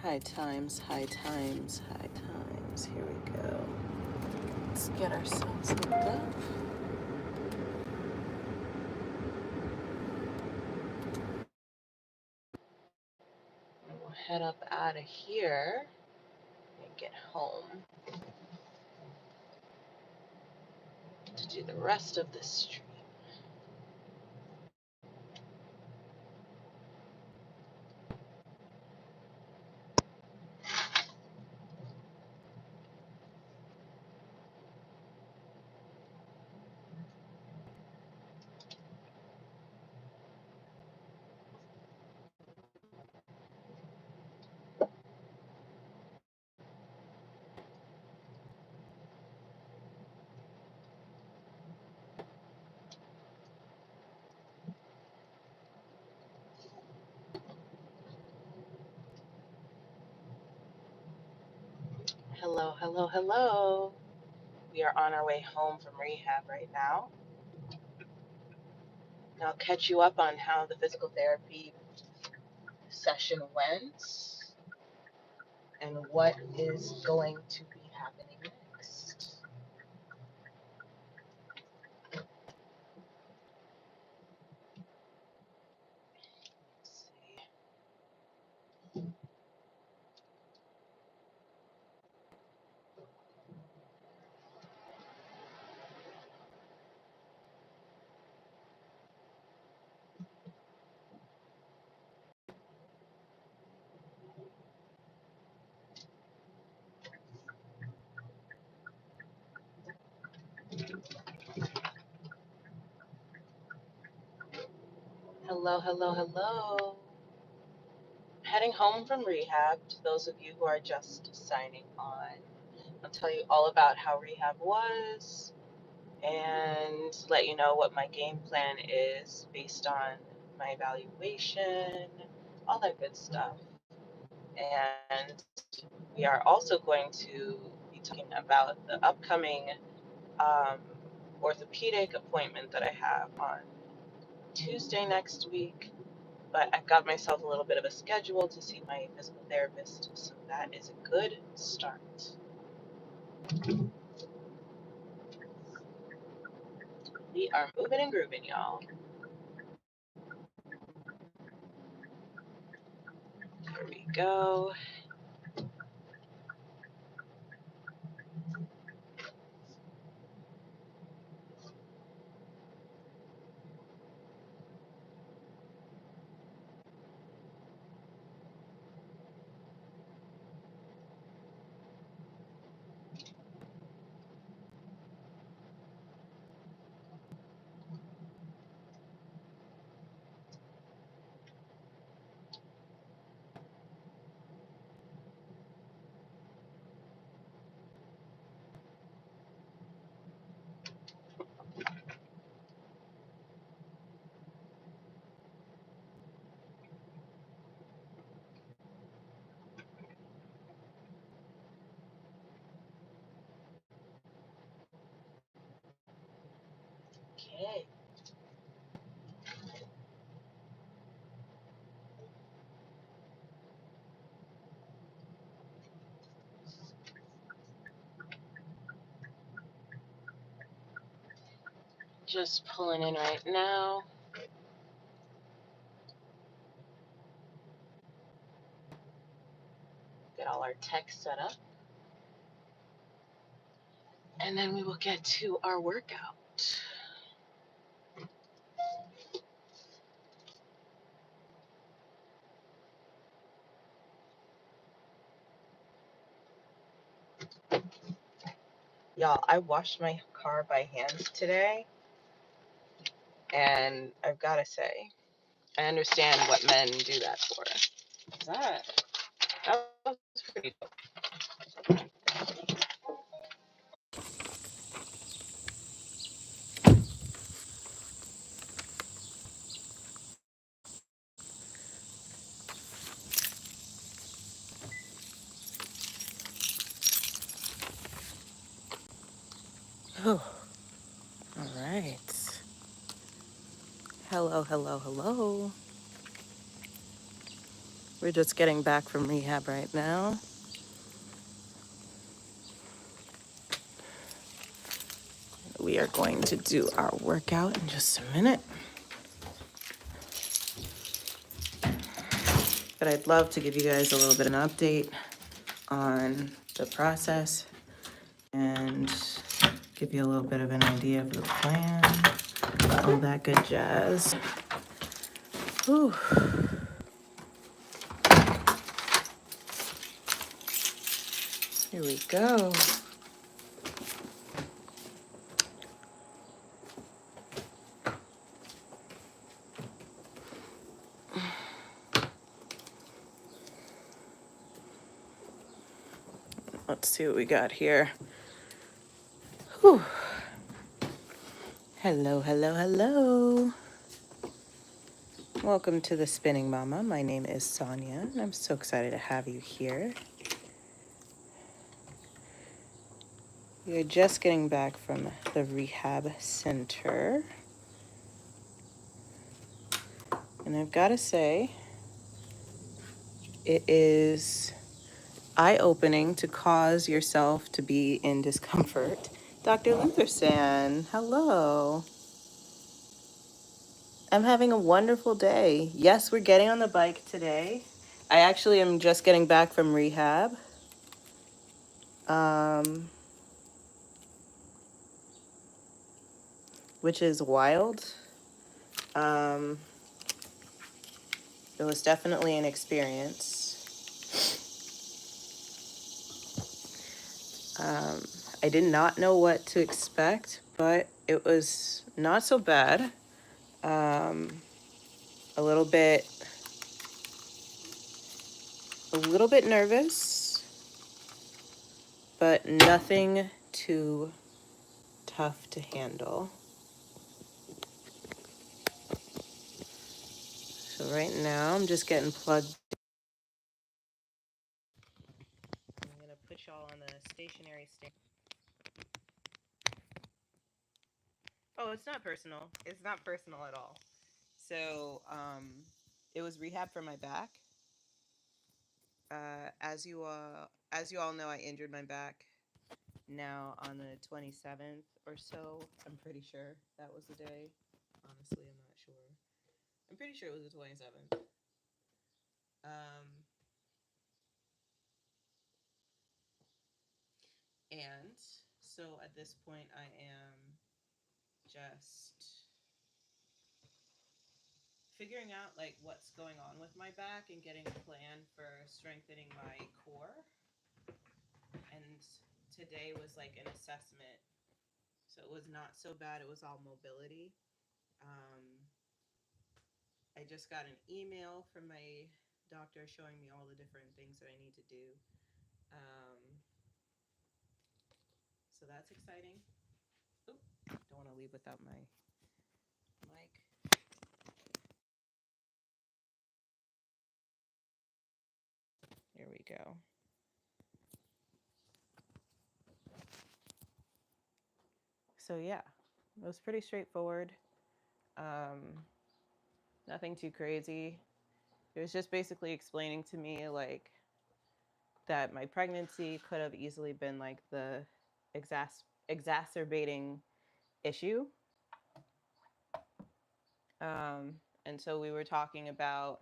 High times, high times, high times. Here we go. Let's get ourselves hooked up. We'll head up out of here and get home to do the rest of the stream. Hello, hello, hello. We are on our way home from rehab right now. I'll catch you up on how the physical therapy session went and what is going to be happening next. Let's see. Hello, hello, hello. Heading home from rehab. To those of you who are just signing on, I'll tell you all about how rehab was and let you know what my game plan is based on my evaluation, all that good stuff. And we are also going to be talking about the upcoming orthopedic appointment that I have on Tuesday next week. But I've got myself a little bit of a schedule to see my physical therapist, so that is a good start. We are moving and grooving, y'all. Here we go. Okay. Just pulling in right now. Get all our tech set up. And then we will get to our workout. Y'all, I washed my car by hand today, and I've got to say, I understand what men do that for. That was pretty dope. Oh, all right. Hello, hello, hello. We're just getting back from rehab right now. We are going to do our workout in just a minute. But I'd love to give you guys a little bit of an update on the process and give you a little bit of an idea of the plan, all that good jazz. Whew. Here we go. Let's see what we got here. Whew. Hello, hello, hello. Welcome to the Spinning Mama. My name is Sonia, and I'm so excited to have you here. We are just getting back from the rehab center. And I've got to say, it is eye-opening to cause yourself to be in discomfort. Dr. Lutherson, hello. I'm having a wonderful day. Yes, we're getting on the bike today. I actually am just getting back from rehab. Which is wild. It was definitely an experience. I did not know what to expect, but it was not so bad. A little bit nervous, but nothing too tough to handle. So right now I'm just getting plugged. I'm gonna put y'all on the stationary stand. Oh, it's not personal. It's not personal at all. So, it was rehab for my back. As you all know, I injured my back now on the 27th or so. I'm pretty sure that was the day. Honestly, I'm not sure. I'm pretty sure it was the 27th. And so at this point, I am just figuring out like what's going on with my back and getting a plan for strengthening my core. And today was like an assessment. So it was not so bad. It was all mobility. I just got an email from my doctor showing me all the different things that I need to do. So that's exciting. Oop, don't want to leave without my mic. Here we go. So yeah, it was pretty straightforward. Nothing too crazy. It was just basically explaining to me like that my pregnancy could have easily been like the exacerbating issue. And so we were talking about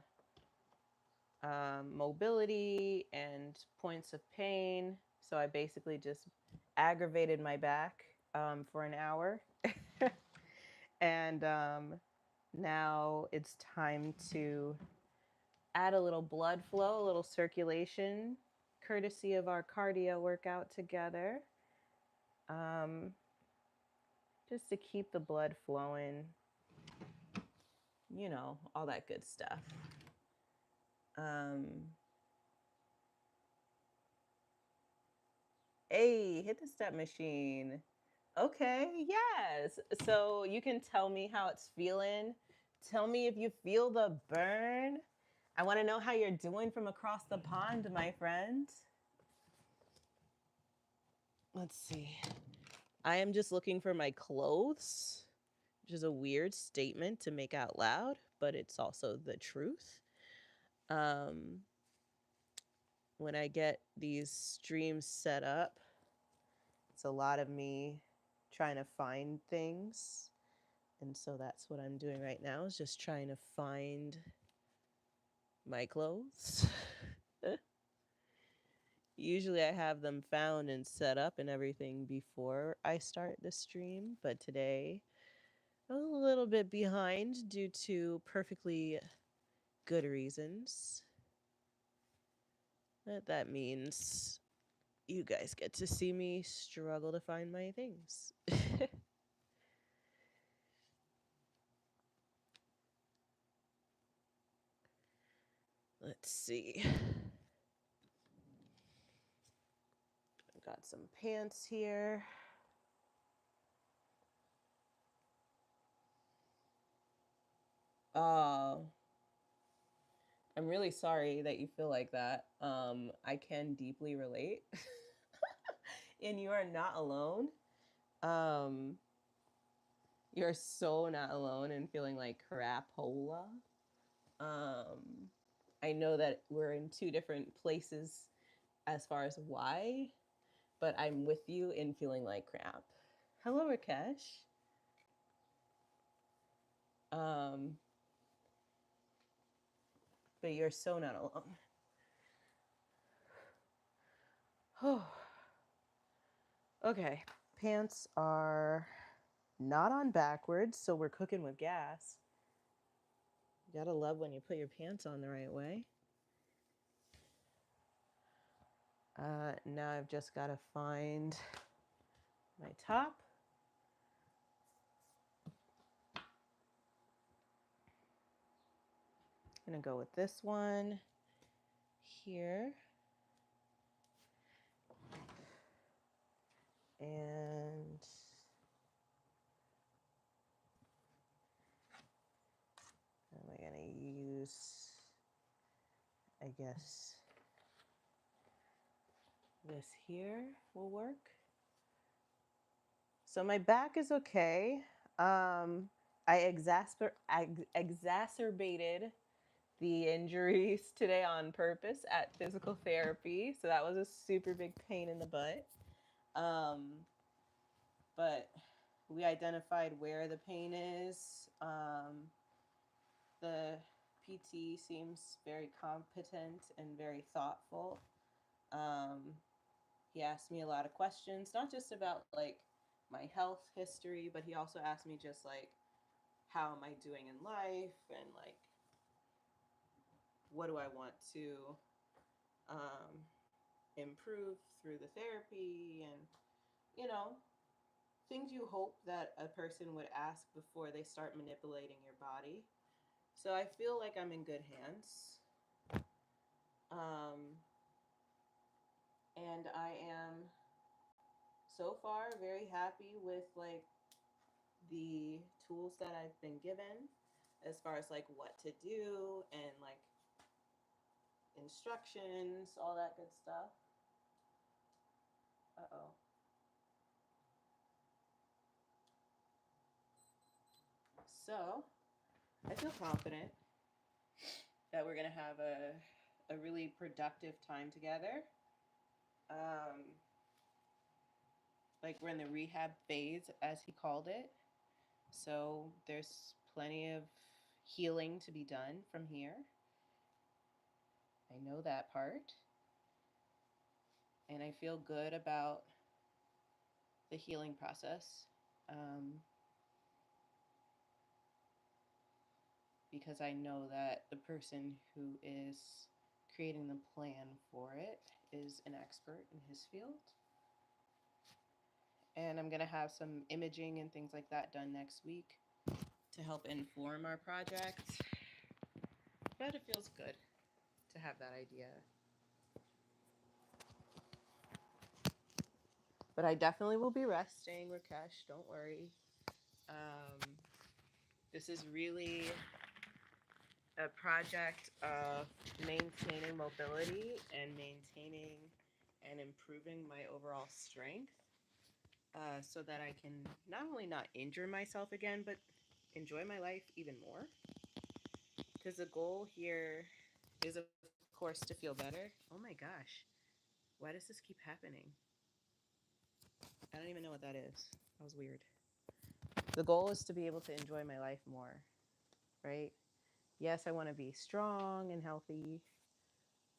mobility and points of pain. So I basically just aggravated my back for an hour. And now it's time to add a little blood flow, a little circulation, courtesy of our cardio workout together. Just to keep the blood flowing, you know, all that good stuff. Hey, hit the step machine. Okay, yes. So you can tell me how it's feeling. Tell me if you feel the burn. I want to know how you're doing from across the pond, my friend. Let's see. I am just looking for my clothes, which is a weird statement to make out loud, but it's also the truth. When I get these streams set up, it's a lot of me trying to find things. And so that's what I'm doing right now, is just trying to find my clothes. Usually I have them found and set up and everything before I start the stream, but today I'm a little bit behind due to perfectly good reasons. That means you guys get to see me struggle to find my things. Let's see. I've got some pants here. I'm really sorry that you feel like that. I can deeply relate. And you are not alone. Um, you're so not alone in feeling like crapola. I know that we're in two different places as far as why, but I'm with you in feeling like crap. Hello, Rakesh. Um, but you're so not alone. Oh, okay. Pants are not on backwards, so we're cooking with gas. You gotta love when you put your pants on the right way. Now I've just gotta find my top. I'm gonna go with this one here. And am I gonna use, I guess, this here will work. So my back is okay. I exacerbated the injuries today on purpose at physical therapy. So that was a super big pain in the butt. But we identified where the pain is. The PT seems very competent and very thoughtful. He asked me a lot of questions, not just about like my health history, but he also asked me just like, how am I doing in life, and like, what do I want to improve through the therapy, and you know, things you hope that a person would ask before they start manipulating your body. So I feel like I'm in good hands. And I am so far very happy with like the tools that I've been given, as far as like what to do and like instructions, all that good stuff. Uh-oh. So I feel confident that we're gonna have a really productive time together. Um, like we're in the rehab phase, as he called it. So there's plenty of healing to be done from here. I know that part. And I feel good about the healing process, because I know that the person who is creating the plan for it is an expert in his field. And I'm going to have some imaging and things like that done next week to help inform our project. But it feels good to have that idea. But I definitely will be resting, Rakesh. Don't worry. This is really a project of maintaining mobility and maintaining and improving my overall strength, so that I can not only not injure myself again, but enjoy my life even more. Because the goal here is, of course, to feel better. Oh my gosh. Why does this keep happening? I don't even know what that is. That was weird. The goal is to be able to enjoy my life more, right? Yes, I want to be strong and healthy.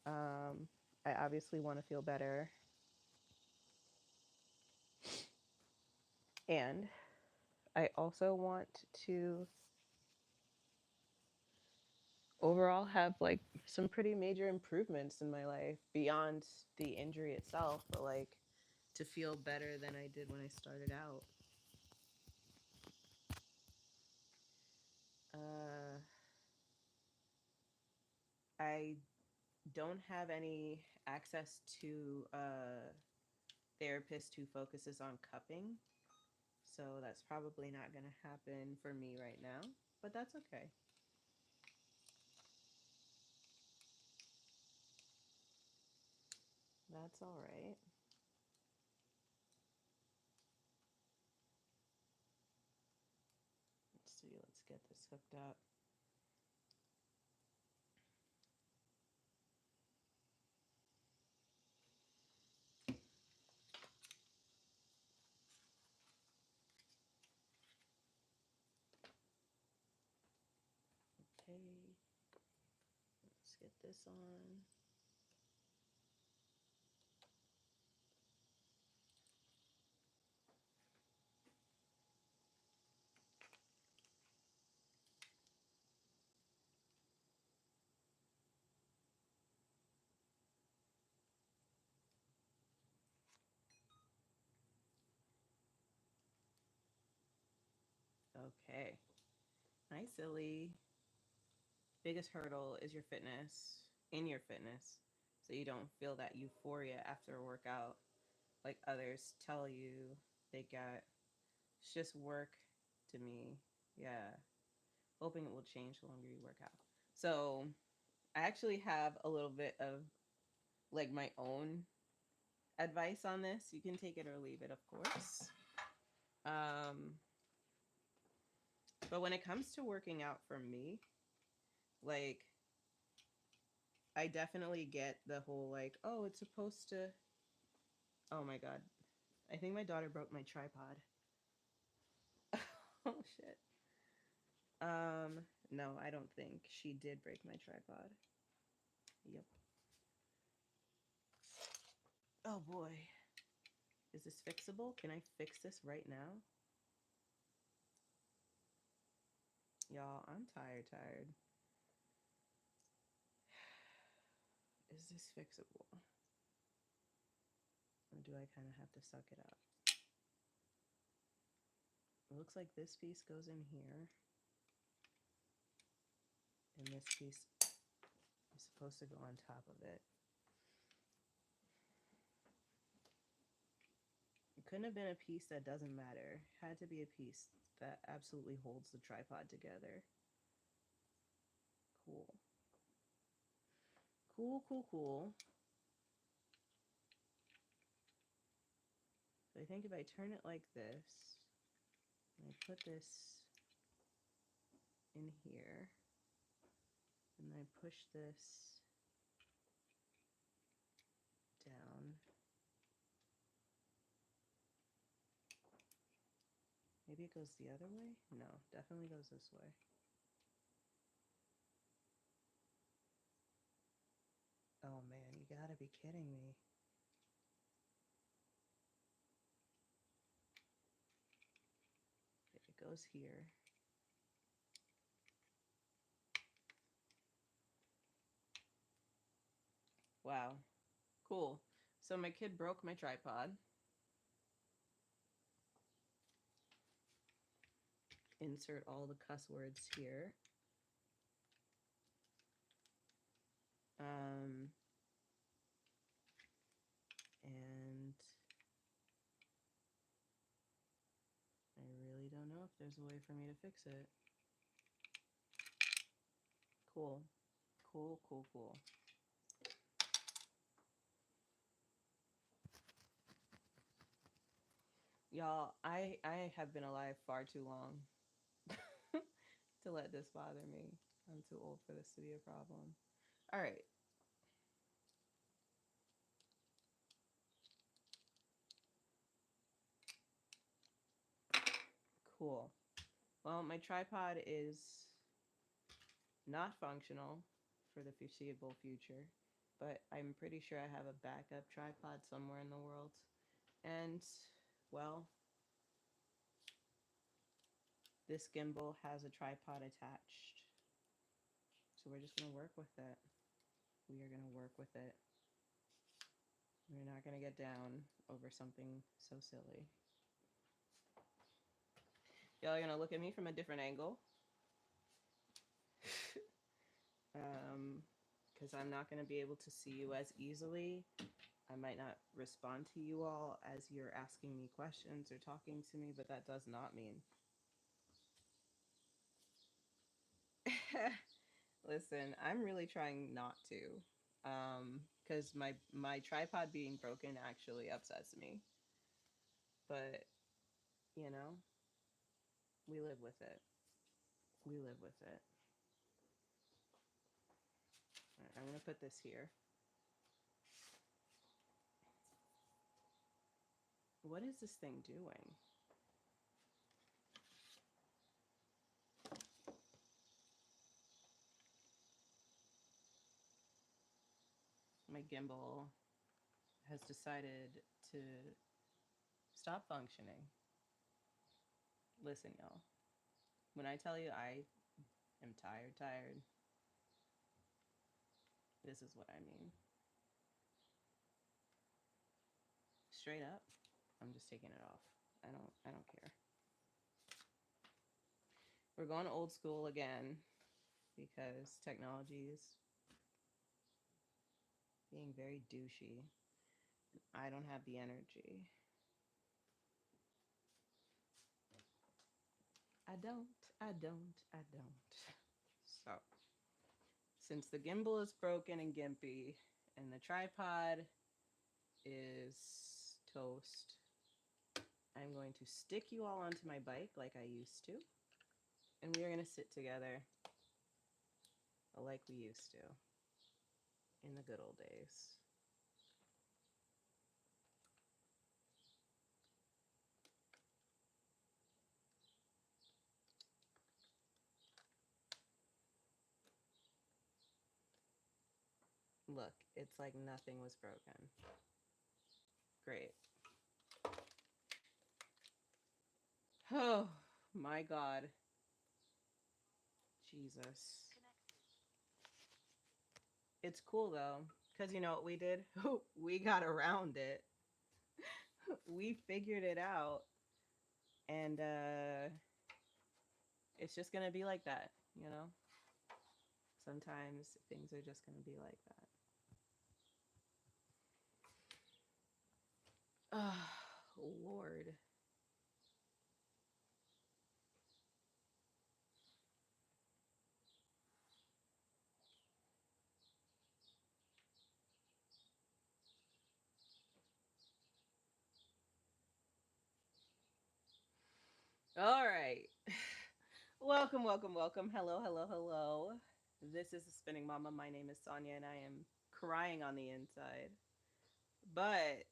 Um, I obviously want to feel better. And I also want to overall have like some pretty major improvements in my life beyond the injury itself, but like to feel better than I did when I started out. Uh, I don't have any access to a therapist who focuses on cupping, so that's probably not going to happen for me right now, but that's okay. That's all right. Let's see, let's get this hooked up. Okay, let's get this on. Okay. Hi, silly. Biggest hurdle is your fitness, in your fitness, so you don't feel that euphoria after a workout like others tell you they got. It's just work to me. Yeah. Hoping it will change the longer you work out. So I actually have a little bit of like my own advice on this. You can take it or leave it, of course. Um, but when it comes to working out for me, like I definitely get the whole like, oh, it's supposed to. Oh my god, I think my daughter broke my tripod. Oh shit. No, I don't think she did break my tripod. Yep. Oh boy. Is this fixable? Can I fix this right now? Y'all, I'm tired. Is this fixable? Or do I kind of have to suck it up? It looks like this piece goes in here. And this piece is supposed to go on top of it. It couldn't have been a piece that doesn't matter. It had to be a piece that absolutely holds the tripod together. Cool. Cool. So I think if I turn it like this, and I put this in here, and I push this down. Maybe it goes the other way? No, definitely goes this way. Oh man, you gotta be kidding me. It goes here. Wow, cool. So my kid broke my tripod. Insert all the cuss words here. Um, and I really don't know if there's a way for me to fix it. Cool. Cool. Y'all, I have been alive far too long to let this bother me. I'm too old for this to be a problem. All right. Cool. Well, my tripod is not functional for the foreseeable future, but I'm pretty sure I have a backup tripod somewhere in the world. And, well, this gimbal has a tripod attached. So we're just going to work with it. We are going to work with it. We're not going to get down over something so silly. Y'all are going to look at me from a different angle. Because I'm not going to be able to see you as easily. I might not respond to you all as you're asking me questions or talking to me, but that does not mean. Listen, I'm really trying not to. Because my tripod being broken actually upsets me. But, you know, we live with it. We live with it. All right, I'm going to put this here. What is this thing doing? My gimbal has decided to stop functioning. Listen, y'all. When I tell you I am tired, this is what I mean. Straight up, I'm just taking it off. I don't care. We're going old school again because technology is being very douchey. I don't have the energy. I don't. So, since the gimbal is broken and gimpy and the tripod is toast, I'm going to stick you all onto my bike like I used to. And we are going to sit together like we used to in the good old days. Look, it's like nothing was broken. Great. Oh, my God. Jesus. It's cool, though, because you know what we did? We got around it. We figured it out. And it's just going to be like that, you know? Sometimes things are just going to be like that. Oh, Lord. All right. Welcome. Hello. This is the Spinning Mama. My name is Sonia, and I am crying on the inside. But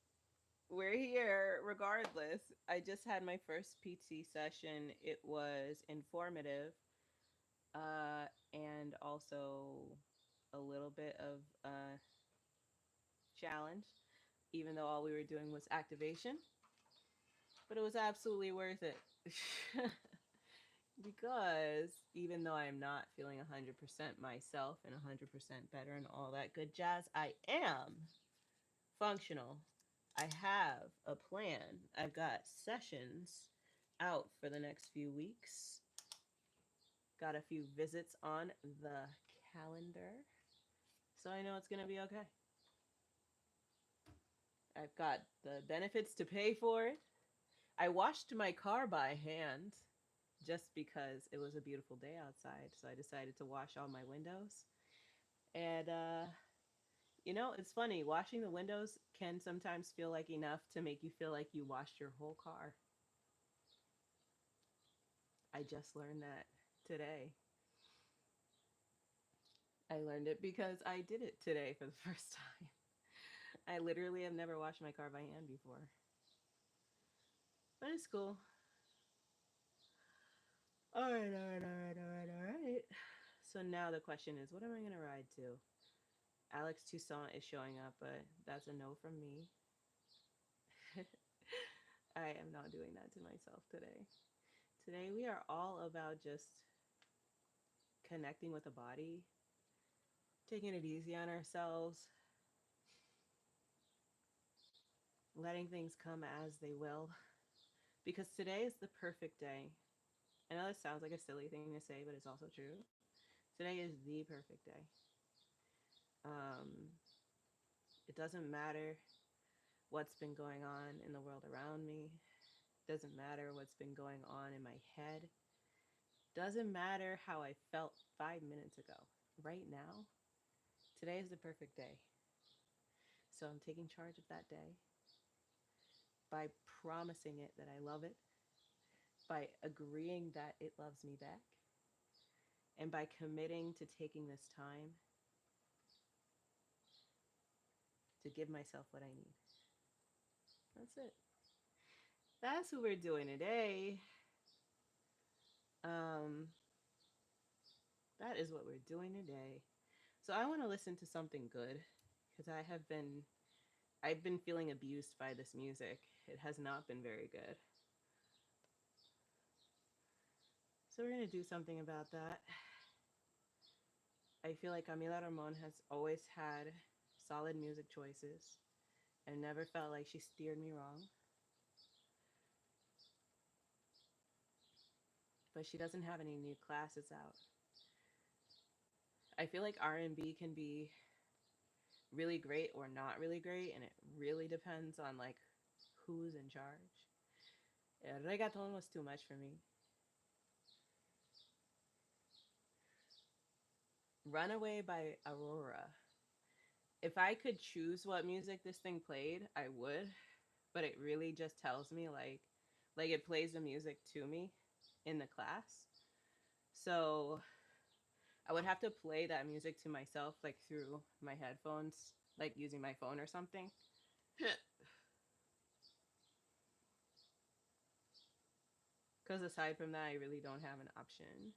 we're here regardless. I just had my first PT session. It was informative, and also a little bit of a challenge, even though all we were doing was activation. But it was absolutely worth it. Because even though I'm not feeling 100% myself and 100% better and all that good jazz, I am functional. I have a plan. I've got sessions out for the next few weeks. Got a few visits on the calendar. So I know it's going to be okay. I've got the benefits to pay for it. I washed my car by hand just because it was a beautiful day outside. So I decided to wash all my windows. And, you know, it's funny. Washing the windows can sometimes feel like enough to make you feel like you washed your whole car. I just learned that today. I learned it because I did it today for the first time. I literally have never washed my car by hand before. But it's cool. Alright, alright, alright, alright, alright. So now the question is, what am I going to ride to? Alex Toussaint is showing up, but that's a no from me. I am not doing that to myself today. Today we are all about just connecting with the body, taking it easy on ourselves, letting things come as they will. Because today is the perfect day. I know this sounds like a silly thing to say, but it's also true. Today is the perfect day. Um, it doesn't matter what's been going on in the world around me. Doesn't matter what's been going on in my head. Doesn't matter how I felt 5 minutes ago. Right now, today is the perfect day. So I'm taking charge of that day by promising it that I love it, by agreeing that it loves me back, and by committing to taking this time to give myself what I need. That's it. That's what we're doing today. Um, that is what we're doing today. So I want to listen to something good because I've been feeling abused by this music. It has not been very good. So we're gonna do something about that. I feel like Camila Ramon has always had solid music choices and never felt like she steered me wrong. But she doesn't have any new classes out. I feel like R&B can be really great or not really great, and it really depends on like who's in charge. Reggaeton was too much for me. Runaway by Aurora. If I could choose what music this thing played, I would, but it really just tells me like it plays the music to me in the class. So I would have to play that music to myself like through my headphones, like using my phone or something. Because aside from that, I really don't have an option.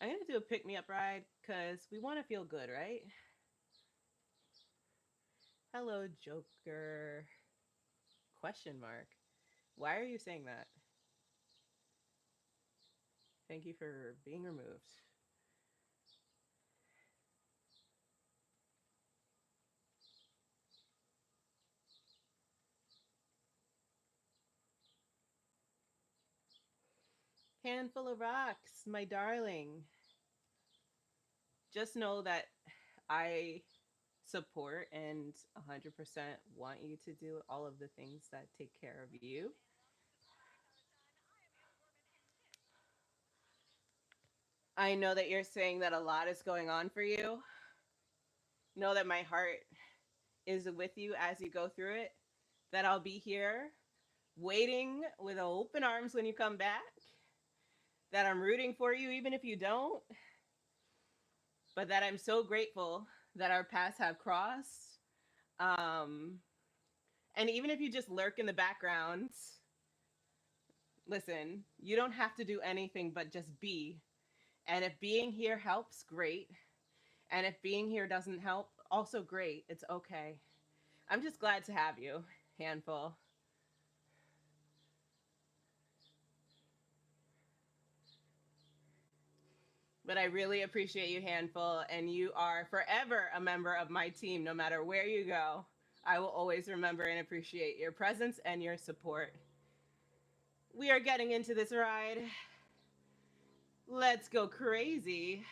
I'm going to do a pick me up ride because we want to feel good, right? Hello, Joker. Question mark. Why are you saying that? Thank you for being removed. Handful of rocks, my darling. Just know that I support and 100% want you to do all of the things that take care of you. I know that you're saying that a lot is going on for you. Know that my heart is with you as you go through it, that I'll be here waiting with open arms when you come back, that I'm rooting for you even if you don't, but that I'm so grateful that our paths have crossed. Um, and even if you just lurk in the background, listen, you don't have to do anything but just be. And if being here helps, great. And if being here doesn't help, also great. It's okay. I'm just glad to have you, Handful. But I really appreciate you, Handful, and you are forever a member of my team no matter where you go. I will always remember and appreciate your presence and your support. We are getting into this ride. Let's go crazy.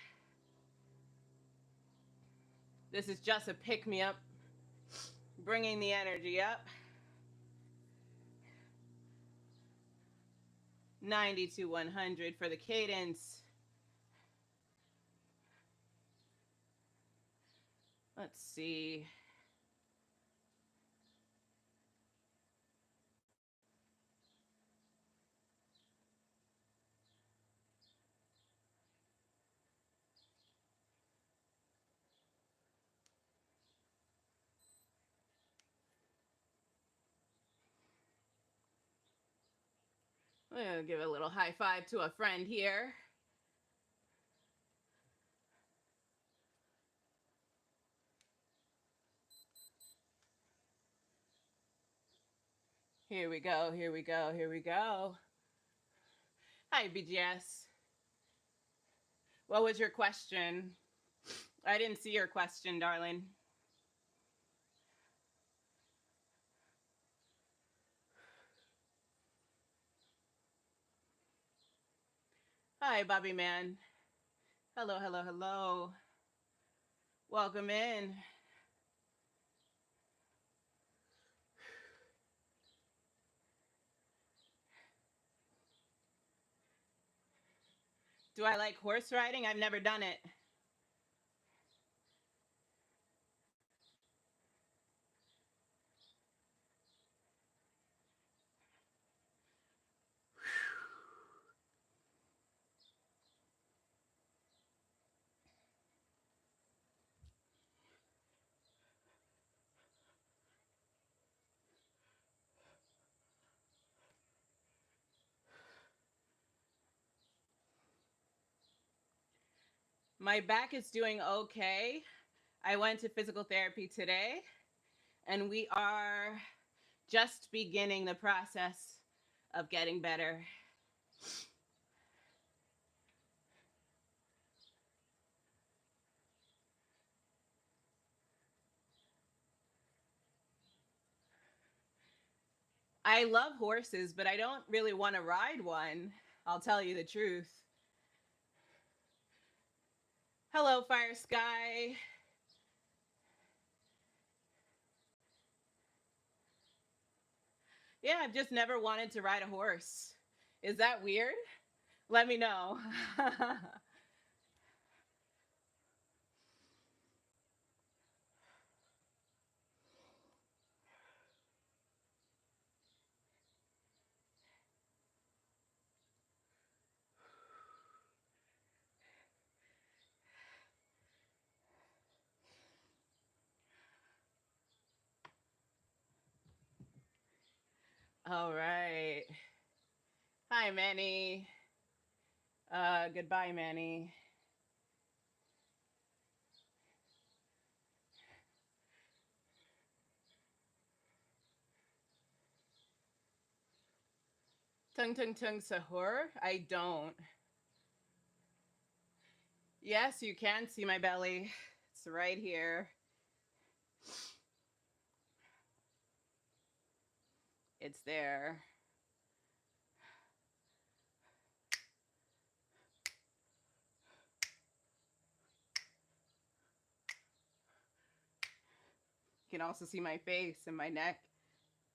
This is just a pick me up, bringing the energy up. 90 to 100 for the cadence. Let's see. I'm gonna give a little high five to a friend here. Here we go, here we go, here we go. Hi, BGS. What was your question? I didn't see your question, darling. Hi, Bobby Man. Hello, hello, hello. Welcome in. Do I like horse riding? I've never done it. My back is doing okay. I went to physical therapy today, and we are just beginning the process of getting better. I love horses, but I don't really want to ride one. I'll tell you the truth. Hello, Fire Sky. Yeah, I've just never wanted to ride a horse. Is that weird? Let me know. All right. Hi, Manny. Goodbye, Manny. Tung tung tung sahur? I don't. Yes, you can see my belly. It's right here. It's there. You can also see my face and my neck,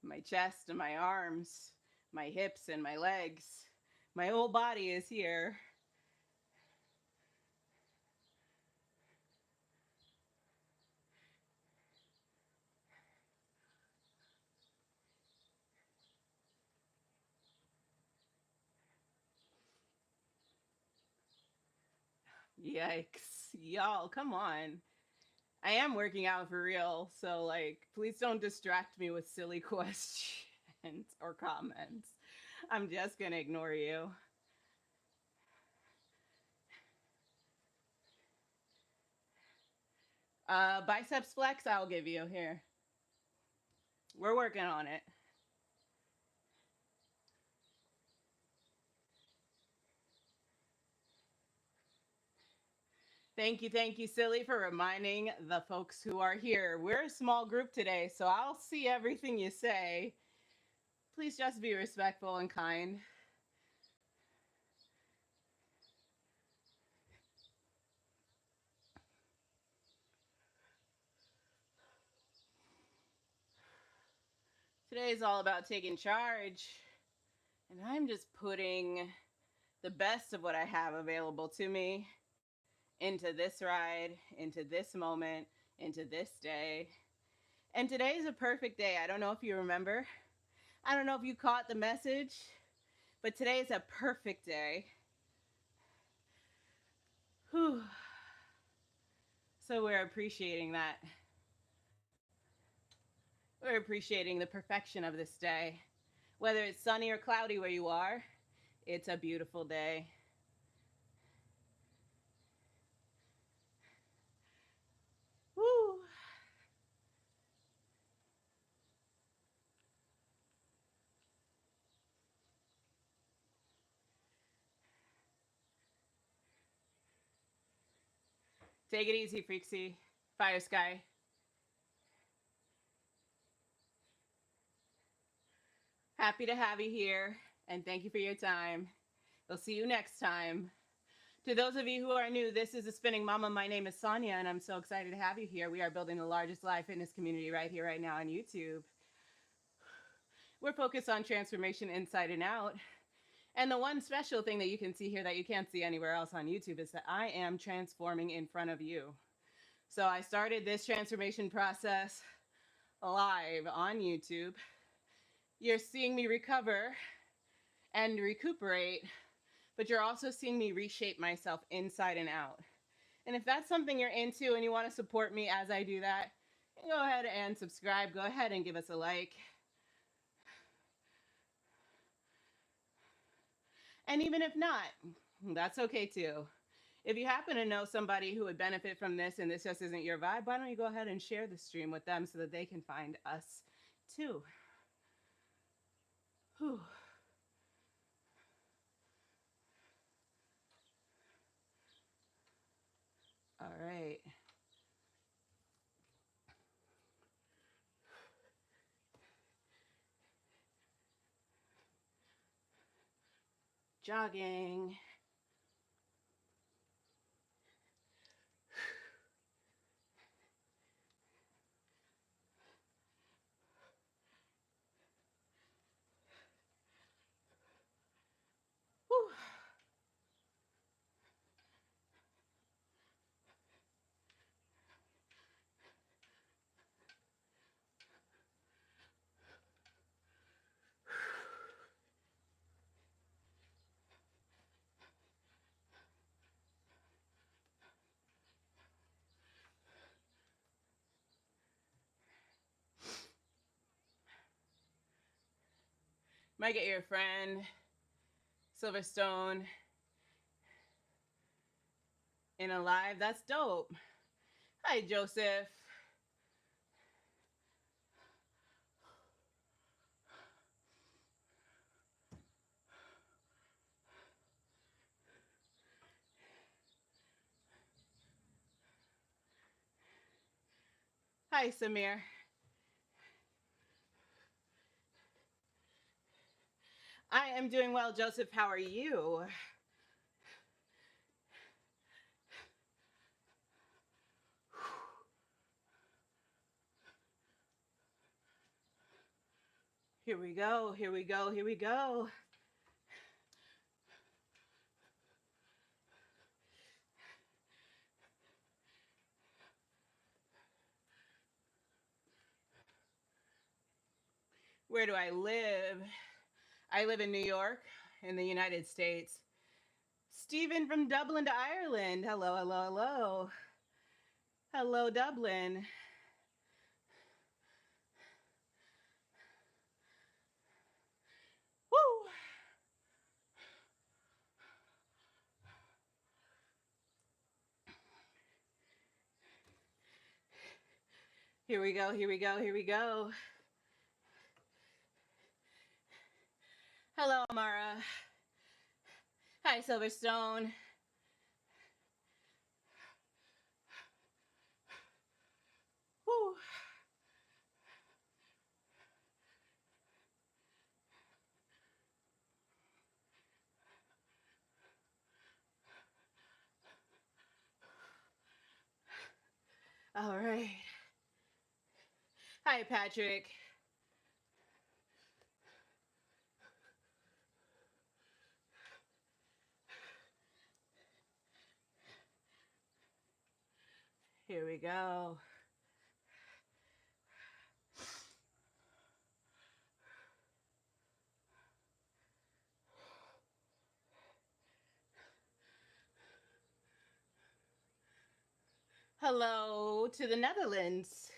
my chest and my arms, my hips and my legs. My whole body is here. Yikes. Y'all, come on. I am working out for real, so like, please don't distract me with silly questions or comments. I'm just gonna ignore you. Biceps flex, I'll give you here. We're working on it. Thank you, Silly, for reminding the folks who are here. We're a small group today, so I'll see everything you say. Please just be respectful and kind. Today is all about taking charge, and I'm just putting the best of what I have available to me into this ride, into this moment, into this day. And today is a perfect day. I don't know if you remember. I don't know if you caught the message, but today is a perfect day. Whew. So we're appreciating that. We're appreciating the perfection of this day. Whether it's sunny or cloudy where you are, It's a beautiful day. Woo! Take it easy, Freaksy. Fire Sky. Happy to have you here, and thank you for your time. We'll see you next time. To those of you who are new, this is the Spinning Mama. My name is Sonia, and I'm so excited to have you here. We are building the largest live fitness community right here, right now on YouTube. We're focused on transformation inside and out. And the one special thing that you can see here that you can't see anywhere else on YouTube is that I am transforming in front of you. So I started this transformation process live on YouTube. You're seeing me recover and recuperate, but you're also seeing me reshape myself inside and out. And if that's something you're into and you want to support me as I do that, go ahead and subscribe. Go ahead and give us a like. And even if not, that's okay too. If you happen to know somebody who would benefit from this and this just isn't your vibe, why don't you go ahead and share the stream with them so that they can find us too. Whew. All right. Jogging. Whew. Might get your friend, Silverstone, in a live. That's dope. Hi, Joseph. Hi, Samir. I am doing well, Joseph. How are you? Here we go. Here we go. Here we go. Where do I live? I live in New York, in the United States. Stephen from Dublin to Ireland. Hello, hello, hello. Hello, Dublin. Woo! Here we go, here we go, here we go. Hello, Amara. Hi, Silverstone. Woo! All right. Hi, Patrick. Here we go. Hello to the Netherlands.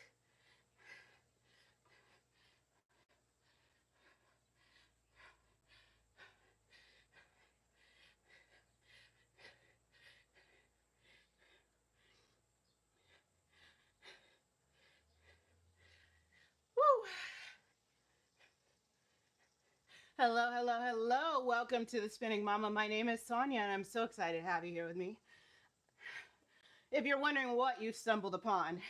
Hello, hello, hello. Welcome to the Spinning Mama. My name is Sonia, and I'm so excited to have you here with me. If you're wondering what you stumbled upon,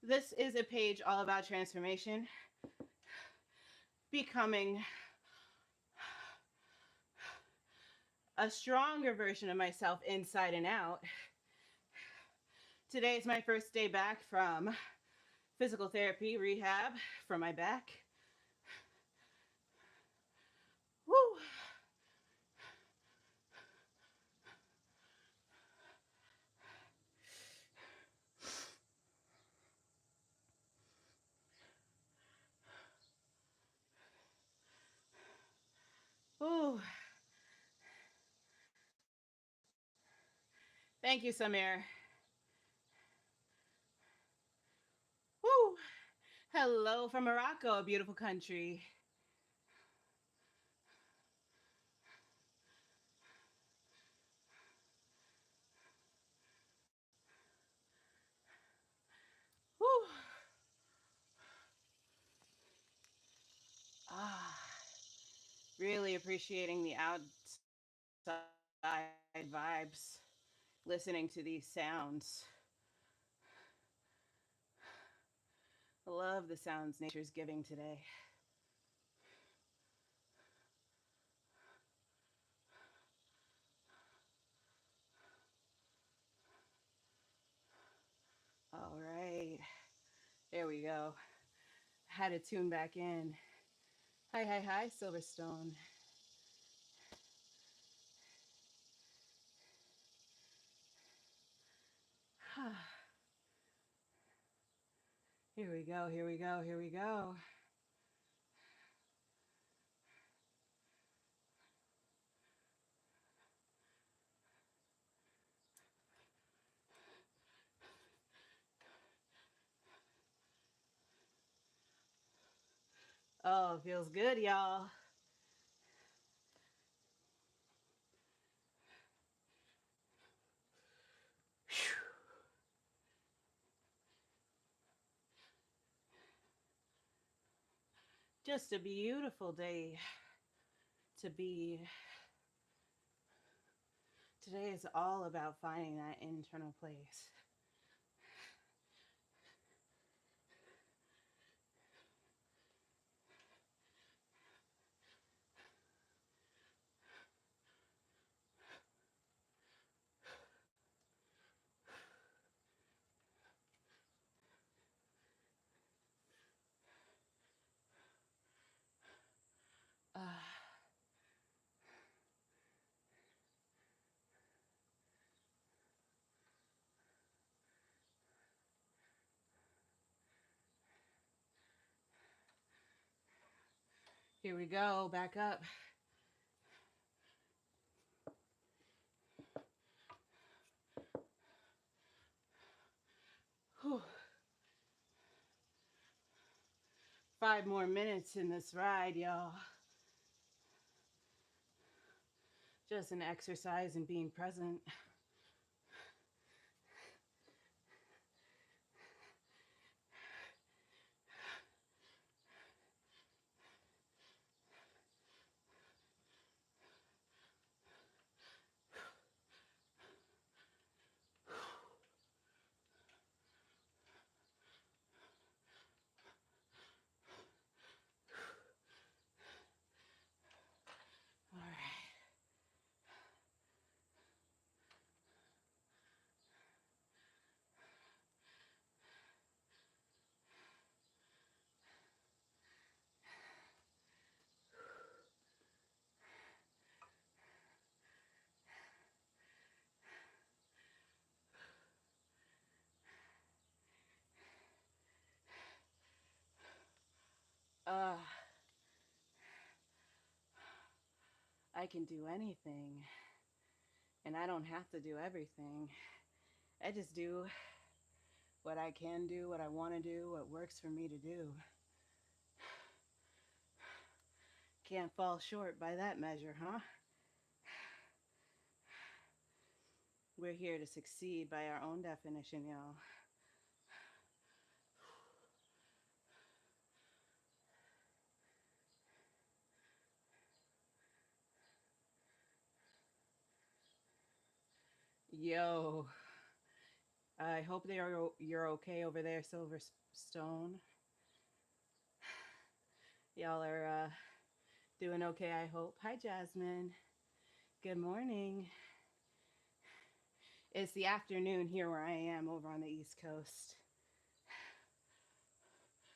this is a page all about transformation, becoming a stronger version of myself inside and out. Today is my first day back from physical therapy rehab for my back. Woo! Ooh. Thank you, Samir. Woo! Hello from Morocco, a beautiful country. Woo! Ah, really appreciating the outside vibes, listening to these sounds. I love the sounds nature's giving today. All right, there we go. Had to tune back in. Hi, hi, hi, Silverstone. Here we go, here we go, here we go. Oh, feels good, y'all. Just a beautiful day to be. Today is all about finding that internal place. Uh, Here we go, back up. Whew. 5 more minutes in this ride, y'all. Just an exercise in being present. All right. I can do anything, and I don't have to do everything. I just do what I can do, what I want to do, what works for me to do. Can't fall short by that measure, huh? We're here to succeed by our own definition, y'all. Yo, I hope you're okay over there, Silverstone. Y'all are doing okay, I hope. Hi, Jasmine. Good morning. It's the afternoon here where I am over on the East Coast.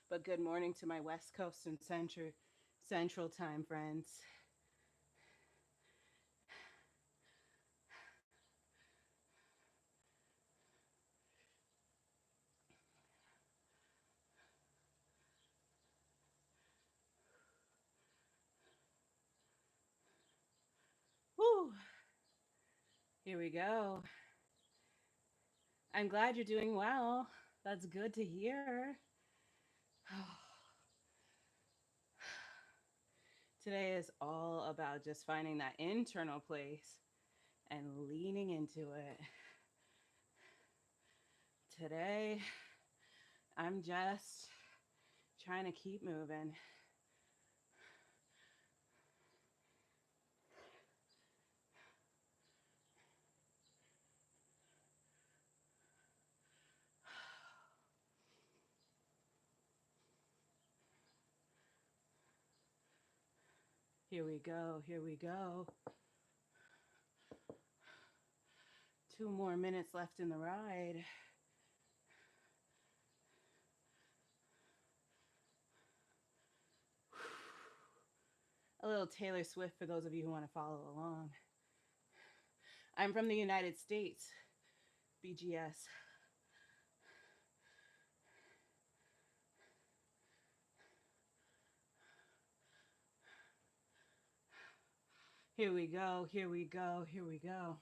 But good morning to my West Coast and Central time friends. Whew. Here we go. I'm glad you're doing well. That's good to hear. Today is all about just finding that internal place and leaning into it. Today, I'm just trying to keep moving. Here we go. Here we go. 2 more minutes left in the ride. A little Taylor Swift for those of you who want to follow along. I'm from the United States, BGS. Here we go, here we go, here we go.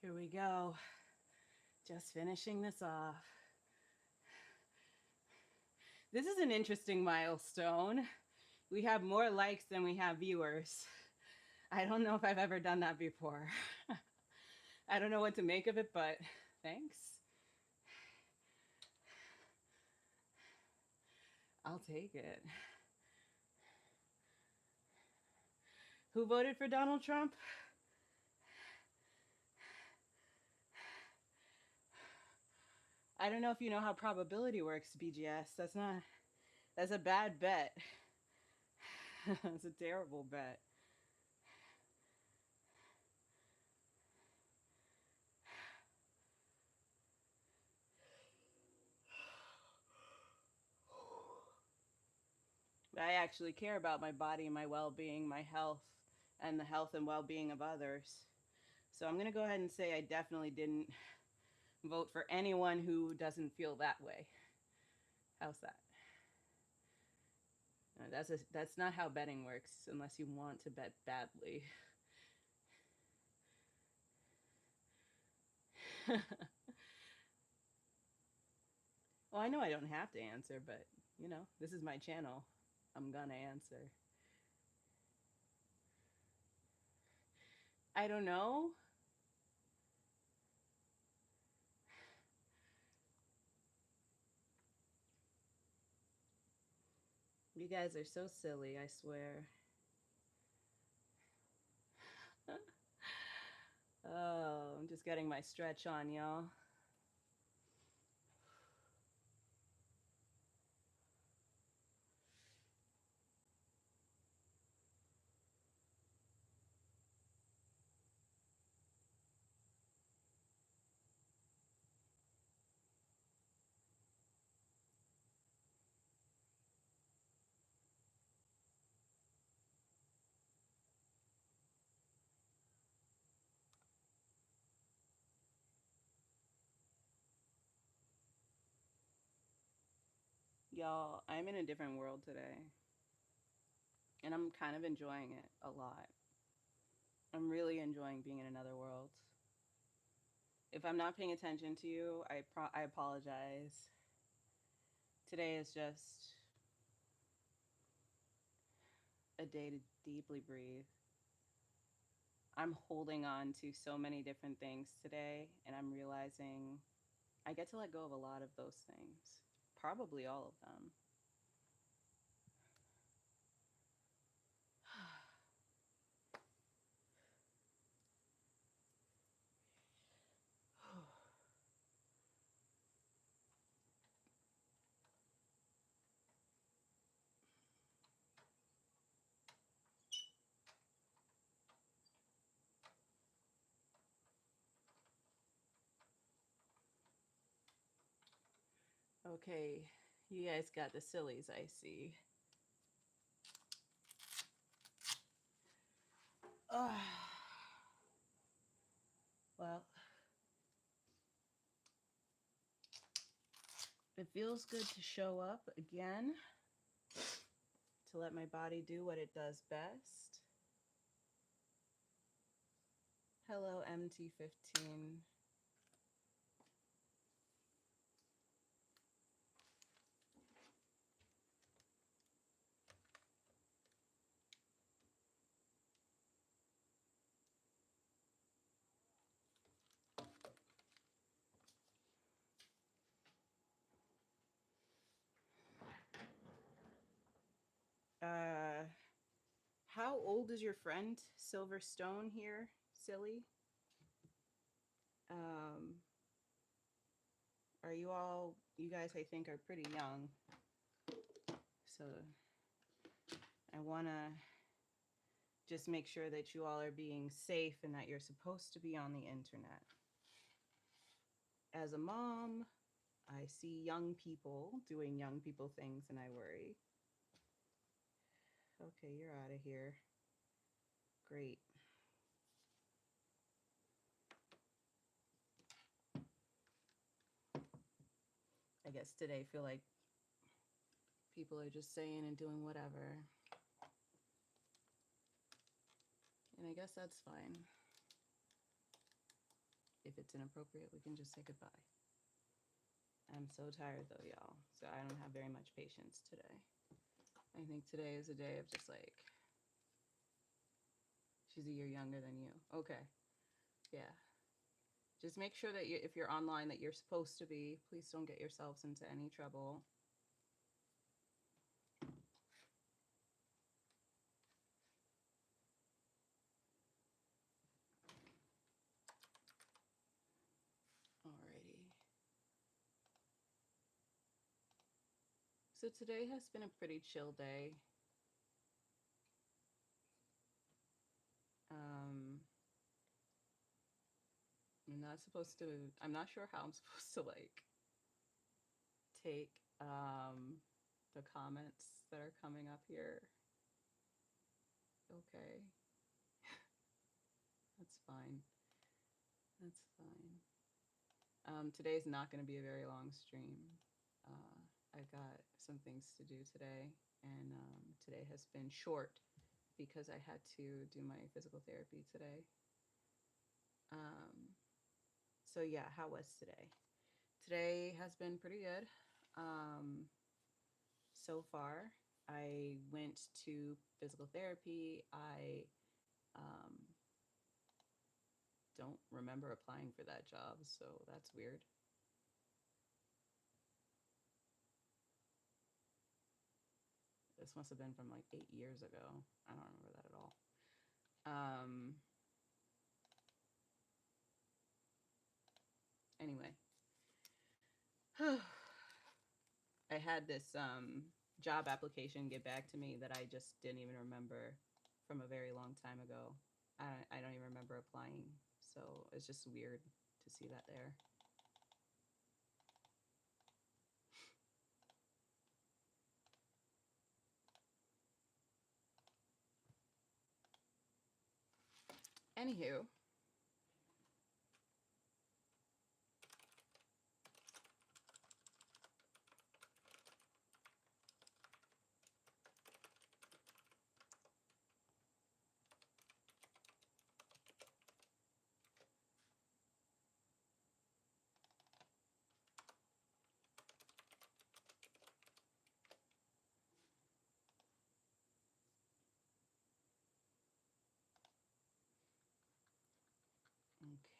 Here we go. Just finishing this off. This is an interesting milestone. We have more likes than we have viewers. I don't know if I've ever done that before. I don't know what to make of it, but thanks. I'll take it. Who voted for Donald Trump? I don't know if you know how probability works, BGS. That's a bad bet. It's a terrible bet. I actually care about my body and my well-being, my health, and the health and well-being of others. So I'm going to go ahead and say I definitely didn't vote for anyone who doesn't feel that way. How's that? No, that's not how betting works unless you want to bet badly. Well, I know I don't have to answer, but you know, this is my channel. I'm gonna answer. I don't know. You guys are so silly, I swear. Oh, I'm just getting my stretch on, y'all. Y'all, I'm in a different world today. And I'm kind of enjoying it a lot. I'm really enjoying being in another world. If I'm not paying attention to you, I apologize. Today is just a day to deeply breathe. I'm holding on to so many different things today, and I'm realizing I get to let go of a lot of those things, probably all of them. Okay, you guys got the sillies, I see. Well, it feels good to show up again, to let my body do what it does best. Hello, MT15. Uh, how old is your friend Silverstone here, silly? Um, are you all, you guys, I think, are pretty young. So I want to just make sure that you all are being safe and that you're supposed to be on the internet. As a mom, I see young people doing young people things and I worry. Okay, you're out of here. Great. I guess today I feel like people are just saying and doing whatever. And I guess that's fine. If it's inappropriate, we can just say goodbye. I'm so tired though, y'all. So I don't have very much patience today. I think today is a day of just like, she's a year younger than you. Okay. Yeah. Just make sure that if you're online that you're supposed to be, please don't get yourselves into any trouble. Alrighty. So today has been a pretty chill day. I'm not sure how I'm supposed to like take the comments that are coming up here. Okay. That's fine. That's fine. Today's not going to be a very long stream. I've got some things to do today, and today has been short because I had to do my physical therapy today. So yeah, how was today? Today has been pretty good. So far, I went to physical therapy. I don't remember applying for that job, so that's weird. This must have been from like 8 years ago. I don't remember that at all. Anyway, I had this job application get back to me that I just didn't even remember from a very long time ago. I don't even remember applying, so it's just weird to see that there. Anywho,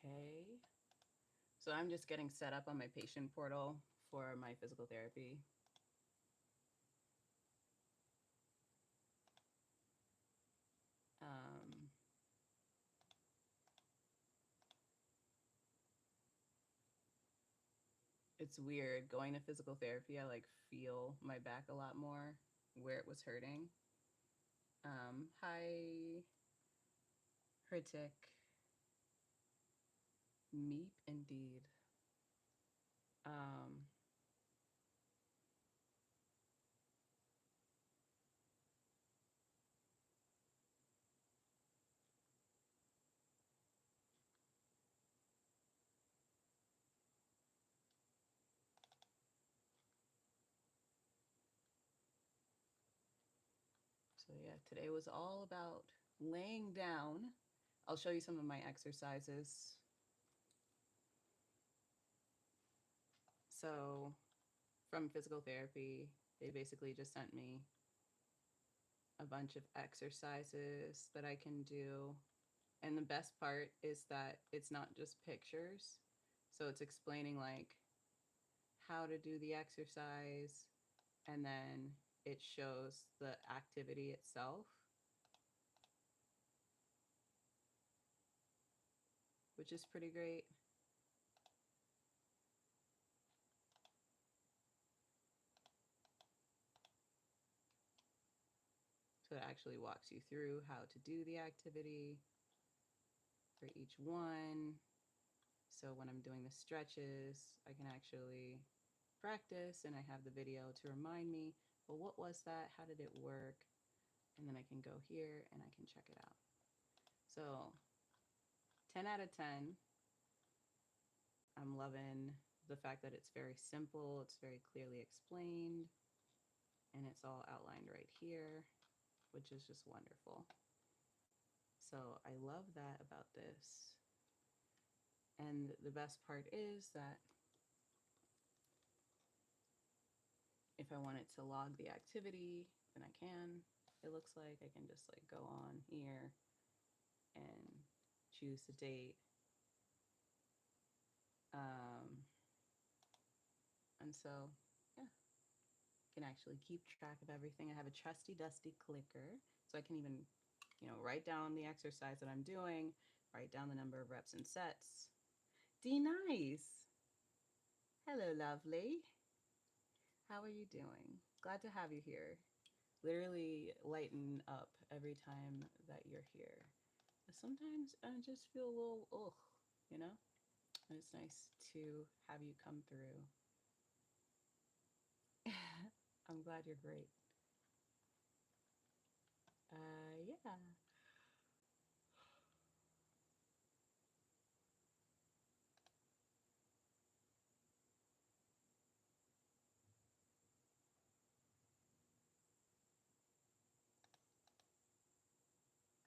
Okay. So I'm just getting set up on my patient portal for my physical therapy. Um, it's weird going to physical therapy. I like feel my back a lot more where it was hurting. Hi, Hertic. Meep indeed. Um, so yeah, today was all about laying down. I'll show you some of my exercises. So from physical therapy, they basically just sent me a bunch of exercises that I can do. And the best part is that it's not just pictures. So it's explaining like how to do the exercise, and then it shows the activity itself, which is pretty great. So it actually walks you through how to do the activity for each one. So when I'm doing the stretches, I can actually practice and I have the video to remind me, well, what was that? How did it work? And then I can go here and I can check it out. So 10 out of 10. I'm loving the fact that it's very simple, it's very clearly explained, and it's all outlined right here, which is just wonderful. So I love that about this. And the best part is that if I wanted to log the activity, then I can. It looks like I can just like go on here and choose the date. And so, yeah, can actually keep track of everything. I have a trusty dusty clicker, so I can even, write down the exercise that I'm doing, write down the number of reps and sets. D nice. Hello, lovely. How are you doing? Glad to have you here. Literally lighten up every time that you're here. Sometimes I just feel a little ugh, you know? And it's nice to have you come through. I'm glad you're great. Yeah.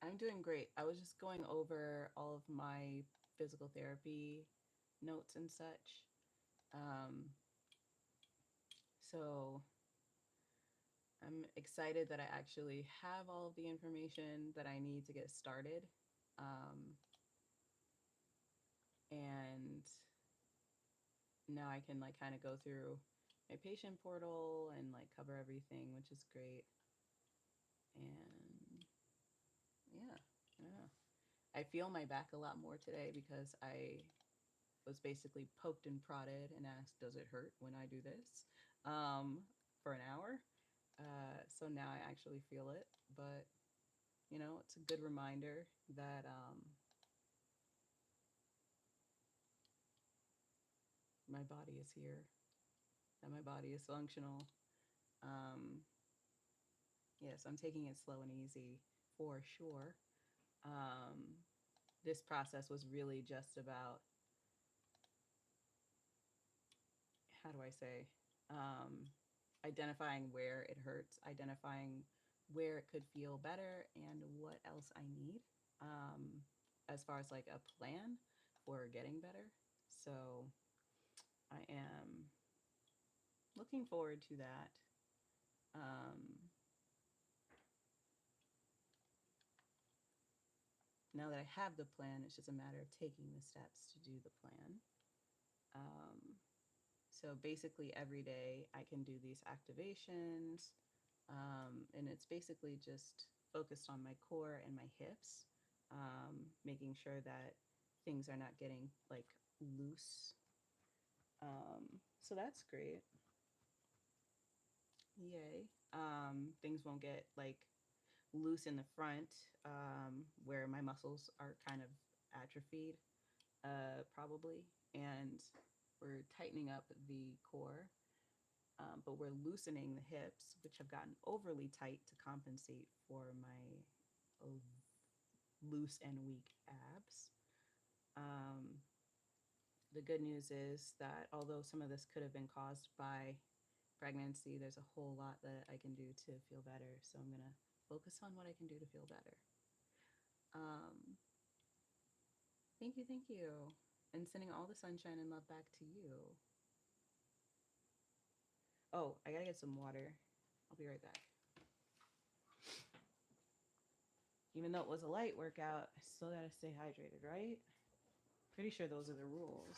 I'm doing great. I was just going over all of my physical therapy notes and such. Um, so I'm excited that I actually have all of the information that I need to get started. Um, and now I can like kind of go through my patient portal and like cover everything, which is great. And yeah, yeah. I feel my back a lot more today because I was basically poked and prodded and asked, does it hurt when I do this? For an hour. So now I actually feel it, but it's a good reminder that my body is here, that my body is functional. Um, yes, I'm taking it slow and easy for sure. Um, this process was really just about, how do I say, um, identifying where it hurts, identifying where it could feel better, and what else I need as far as like a plan for getting better. So I am looking forward to that. Um, now that I have the plan, it's just a matter of taking the steps to do the plan. So basically every day I can do these activations, and it's basically just focused on my core and my hips, making sure that things are not getting like loose. So that's great. Yay. Things won't get like loose in the front, where my muscles are kind of atrophied, probably, and we're tightening up the core, but we're loosening the hips, which have gotten overly tight to compensate for my loose and weak abs. Um, the good news is that although some of this could have been caused by pregnancy, there's a whole lot that I can do to feel better. So I'm going to focus on what I can do to feel better. Thank you, thank you. And sending all the sunshine and love back to you. Oh, I gotta get some water. I'll be right back. Even though it was a light workout, I still gotta stay hydrated, right? Pretty sure those are the rules.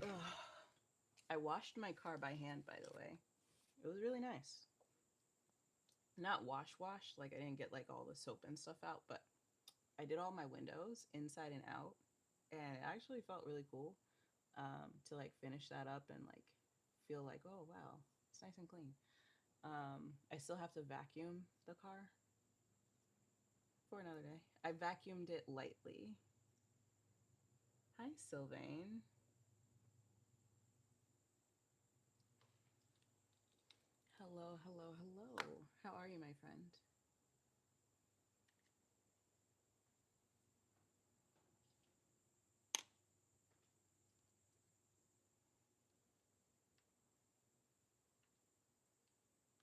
Ugh. I washed my car by hand, by the way. It was really nice. Not wash, like I didn't get like all the soap and stuff out, but I did all my windows inside and out, and it actually felt really cool, to like finish that up and like feel like, oh wow, it's nice and clean. I still have to vacuum the car for another day. I vacuumed it lightly. Hi, Sylvain. Hello, hello, hello. How are you, my friend?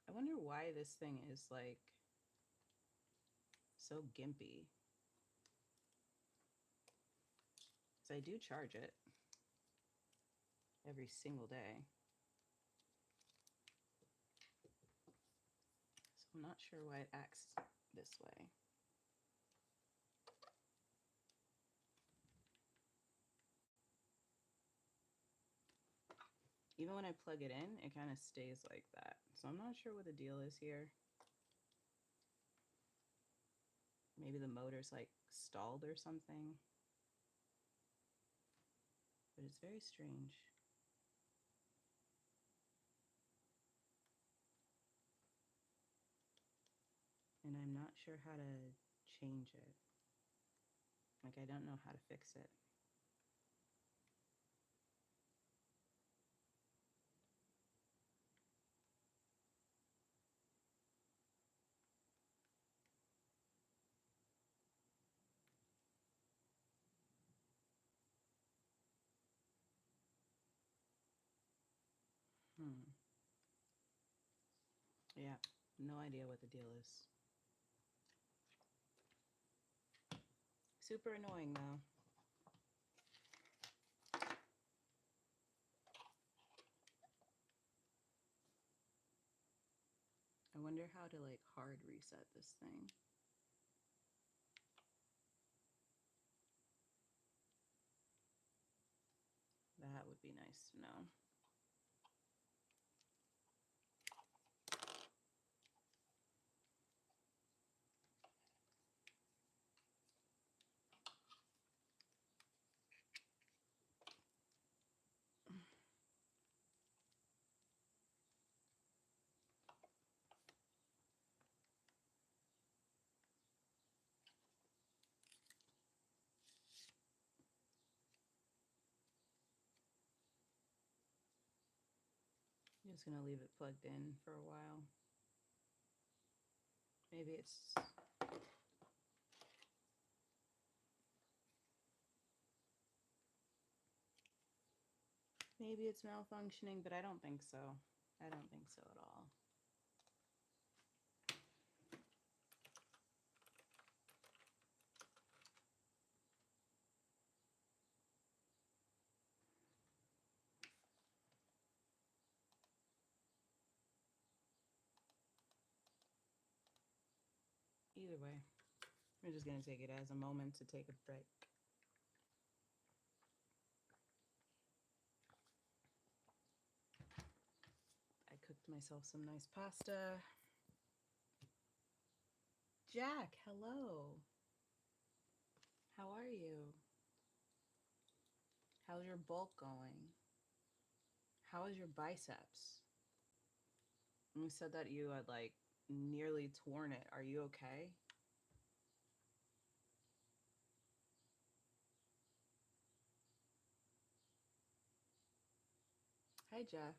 I wonder why this thing is like so gimpy. Because I do charge it every single day. So I'm not sure why it acts this way. Even when I plug it in, it kind of stays like that. So I'm not sure what the deal is here. Maybe the motor's like stalled or something. But it's very strange. And I'm not sure how to change it. Like, I don't know how to fix it. Yeah, no idea what the deal is. Super annoying, though. I wonder how to, like, hard reset this thing. That would be nice to know. I'm just gonna leave it plugged in for a while. Maybe it's... Maybe it's malfunctioning, but I don't think so. I don't think so at all. Anyway, we're just gonna take it as a moment to take a break. I cooked myself some nice pasta. Jack, hello. How are you? How's your bulk going? How is your biceps? You said that you had like nearly torn it. Are you okay? Hi, Jeff.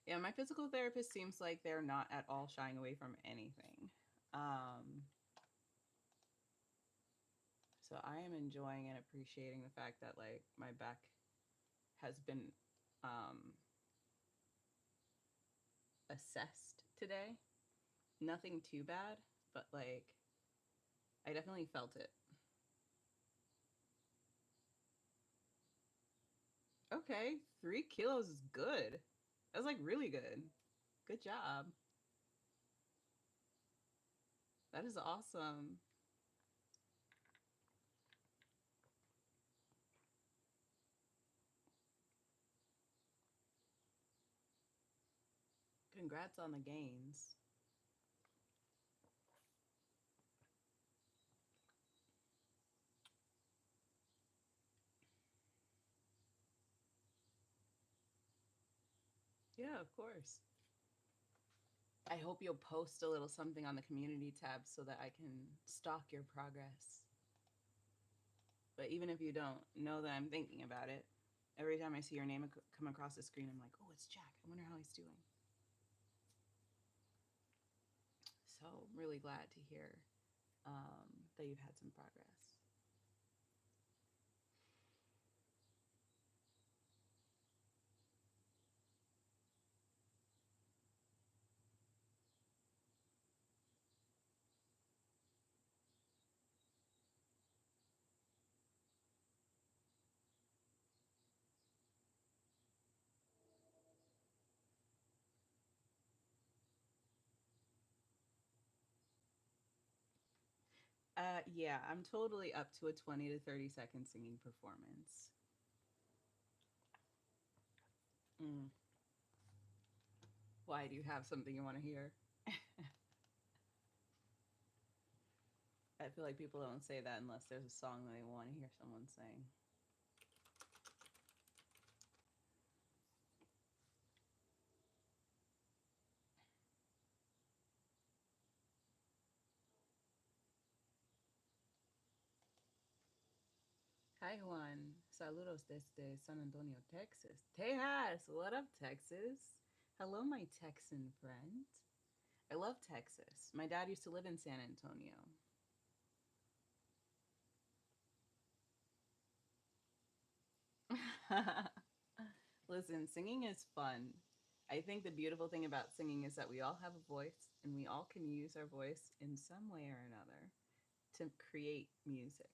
Yeah, my physical therapist seems like they're not at all shying away from anything. Um, so I am enjoying and appreciating the fact that like my back has been um, assessed today. Nothing too bad, but like I definitely felt it. Okay, 3 kilos is good. That's like really good. Good job. That is awesome. Congrats on the gains. Yeah, of course. I hope you'll post a little something on the community tab so that I can stalk your progress. But even if you don't, know that I'm thinking about it. Every time I see your name come across the screen, I'm like, oh, it's Jack. I wonder how he's doing. So I'm really glad to hear that you've had some progress. Yeah, I'm totally up to a 20 to 30-second singing performance. Mm. Why, do you have something you want to hear? I feel like people don't say that unless there's a song that they want to hear someone sing. Hi, Juan. Saludos desde San Antonio, Texas. Tejas! What up, Texas? Hello, my Texan friend. I love Texas. My dad used to live in San Antonio. Listen, singing is fun. I think the beautiful thing about singing is that we all have a voice and we all can use our voice in some way or another to create music.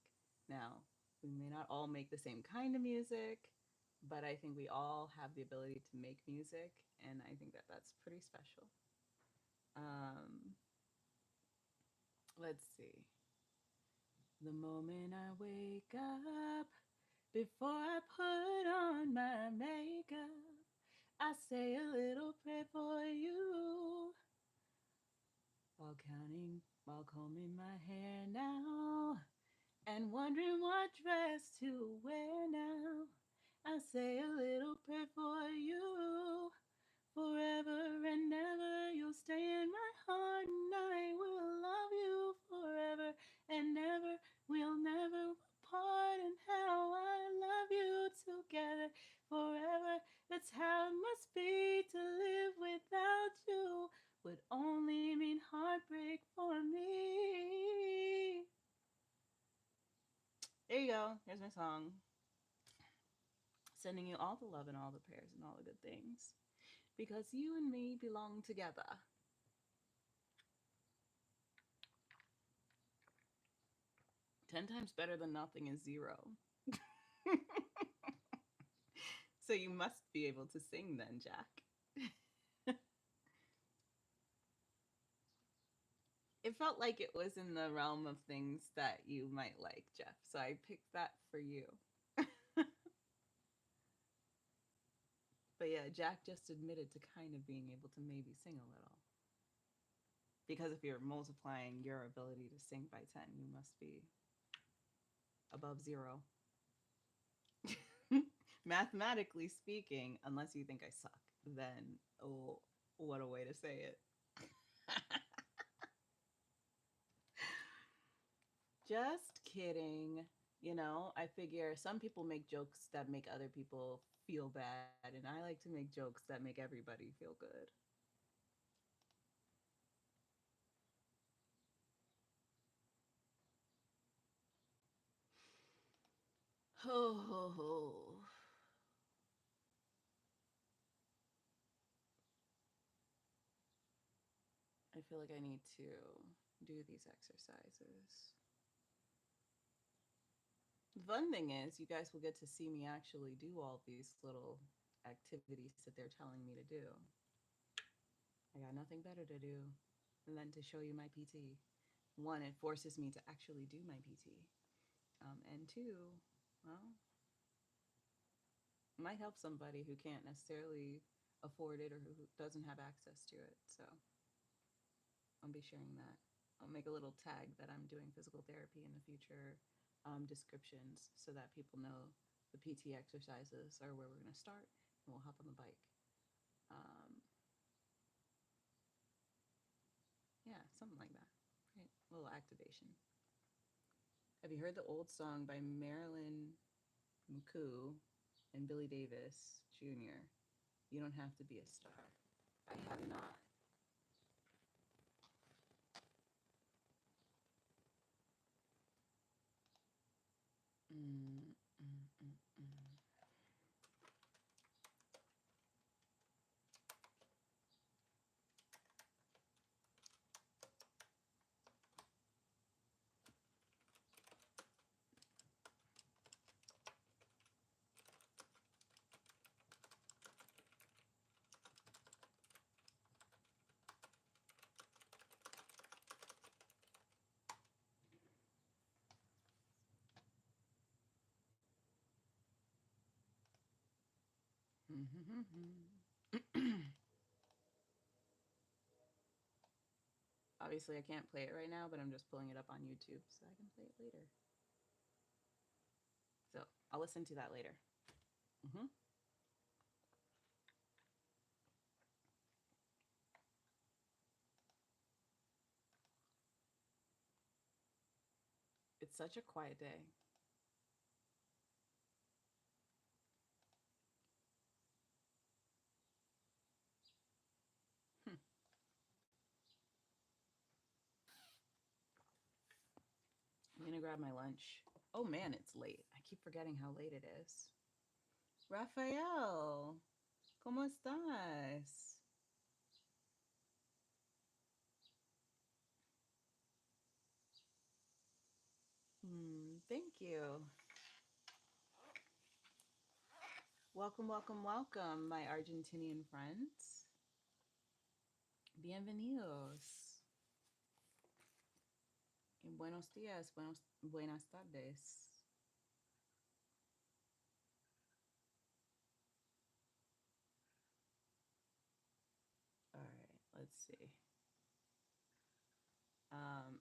Now, we may not all make the same kind of music, but I think we all have the ability to make music, and I think that that's pretty special. Um, let's see. The moment I wake up, before I put on my makeup, I say a little prayer for you. While combing my hair now, and wondering what dress to wear now, I say a little prayer for you. Forever and ever, you'll stay in my heart, and I will love you forever and ever. We'll never part, and how I love you together forever. That's how it must be to live without you. Would only mean heartbreak for me. There you go. Here's my song. Sending you all the love and all the prayers and all the good things. Because you and me belong together. 10 times better than nothing is 0. So you must be able to sing then, Jack. If felt like it was in the realm of things that you might like, Jeff. So I picked that for you. But yeah, Jack just admitted to kind of being able to maybe sing a little. Because if you're multiplying your ability to sing by 10, you must be above 0. Mathematically speaking, unless you think I suck, then oh, what a way to say it. Just kidding. You know, I figure some people make jokes that make other people feel bad, and I like to make jokes that make everybody feel good. Ho, ho, ho. I feel like I need to do these exercises. The fun thing is, you guys will get to see me actually do all these little activities that they're telling me to do. I got nothing better to do than to show you my PT. One, it forces me to actually do my PT. And two, well, it might help somebody who can't necessarily afford it or who doesn't have access to it. So I'll be sharing that. I'll make a little tag that I'm doing physical therapy in the future descriptions so that people know the PT exercises are where we're going to start and we'll hop on the bike. Um, yeah, something like that. Right? A little activation. Have you heard the old song by Marilyn McCoo and Billy Davis Jr.? You don't have to be a star. I have not. Mm, mm, mm, mm. Obviously, I can't play it right now, but I'm just pulling it up on YouTube so I can play it later. So I'll listen to that later. Mm-hmm. It's such a quiet day. Hmm. I'm gonna grab my lunch. Oh man, it's late. I keep forgetting how late it is. Rafael, ¿cómo estás? Thank you. Welcome, welcome, welcome, my Argentinian friends. Bienvenidos. Y buenos días, buenas tardes. All right, let's see.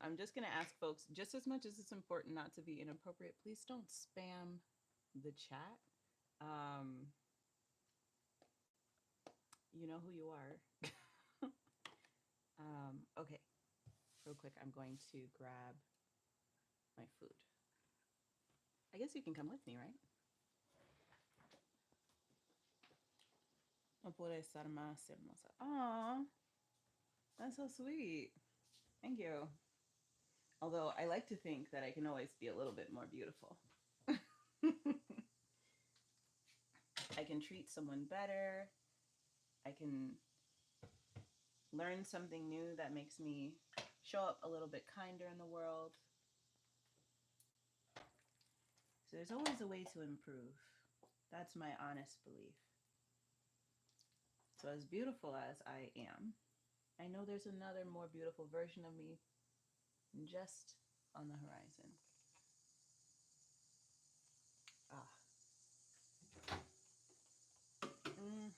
I'm just going to ask folks, just as much as it's important not to be inappropriate, please don't spam the chat. Um, you know who you are. Okay, real quick, I'm going to grab my food. I guess you can come with me, right? No puede estar más hermosa. Aw, that's so sweet. Thank you. Although I like to think that I can always be a little bit more beautiful. I can treat someone better. I can learn something new that makes me show up a little bit kinder in the world. So there's always a way to improve. That's my honest belief. So as beautiful as I am, I know there's another more beautiful version of me just on the horizon. Ah. Mm.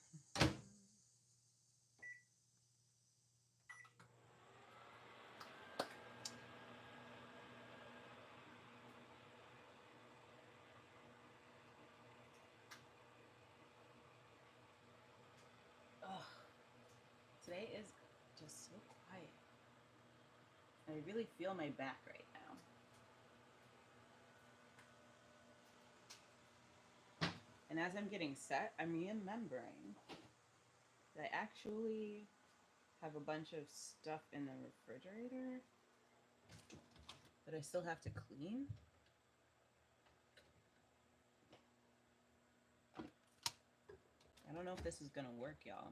Oh, today is just so quiet. I really feel my back right now. And as I'm getting set, I'm remembering that I actually have a bunch of stuff in the refrigerator that I still have to clean. I don't know if this is gonna work, y'all.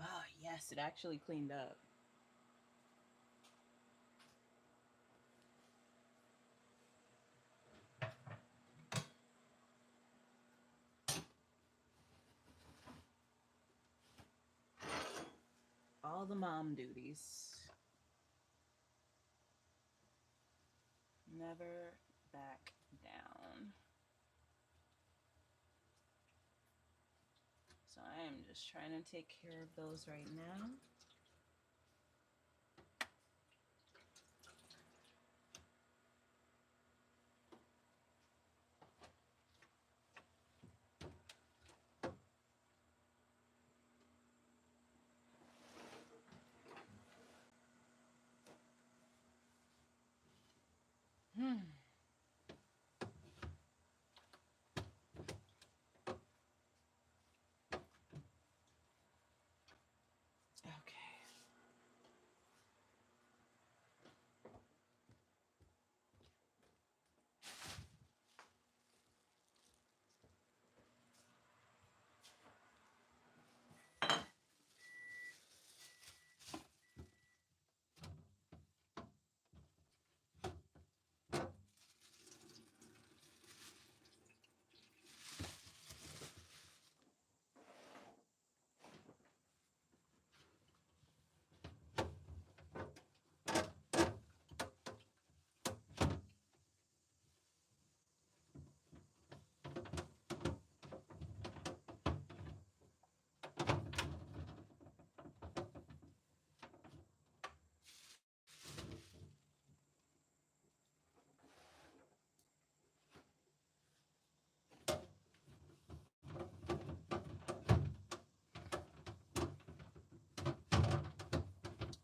Ah, yes, it actually cleaned up. All the mom duties. Never back down. So I am just trying to take care of those right now. Okay.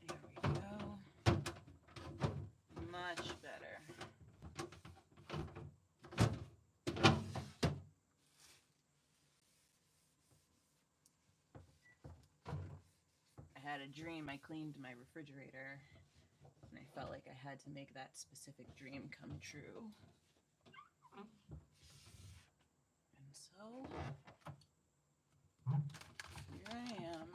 There we go. Much better. I had a dream I cleaned my refrigerator, and I felt like I had to make that specific dream come true. And so, here I am.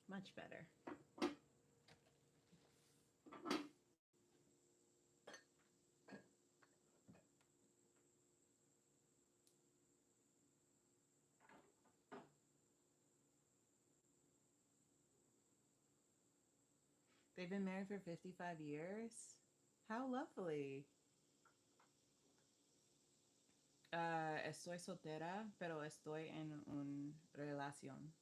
Much better. They've been married for 55 years? How lovely. Estoy soltera, pero estoy en una relación.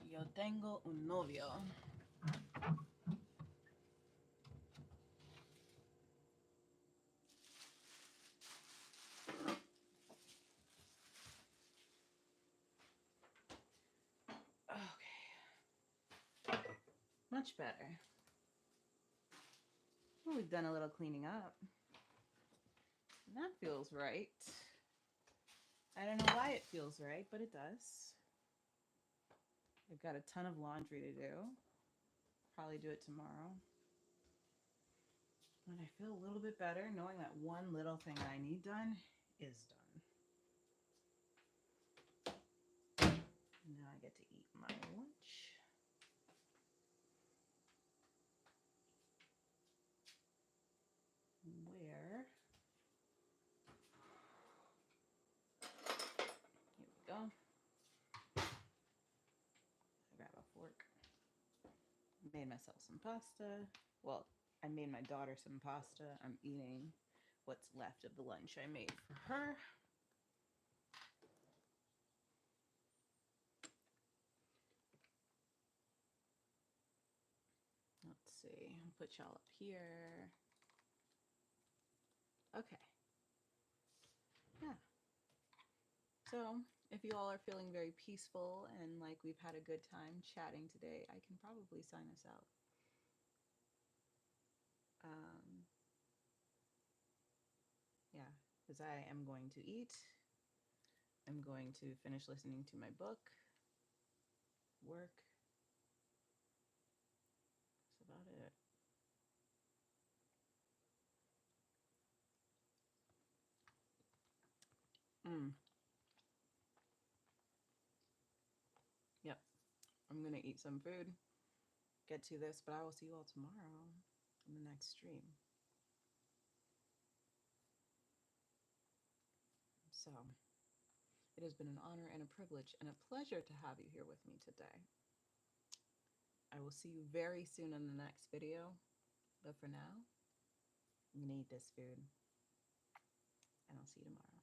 Yo tengo un novio. much better. Well, we've done a little cleaning up. And that feels right. I don't know why it feels right, but it does. I've got a ton of laundry to do. Probably do it tomorrow. And I feel a little bit better knowing that one little thing I need done is done. Now I get to eat my lunch. Where? Here we go. Grab a fork. Made myself some pasta. Well, I made my daughter some pasta. I'm eating what's left of the lunch I made for her. Let's see. I'll put y'all up here. Okay. Yeah. So, if you all are feeling very peaceful and like we've had a good time chatting today, I can probably sign us out. Yeah, because I am going to eat. I'm going to finish listening to my book, work. That's about it. Yep, I'm gonna eat some food, get to this, but I will see you all tomorrow in the next stream. So, it has been an honor and a privilege and a pleasure to have you here with me today. I will see you very soon in the next video, but for now, I'm gonna eat this food, and I'll see you tomorrow.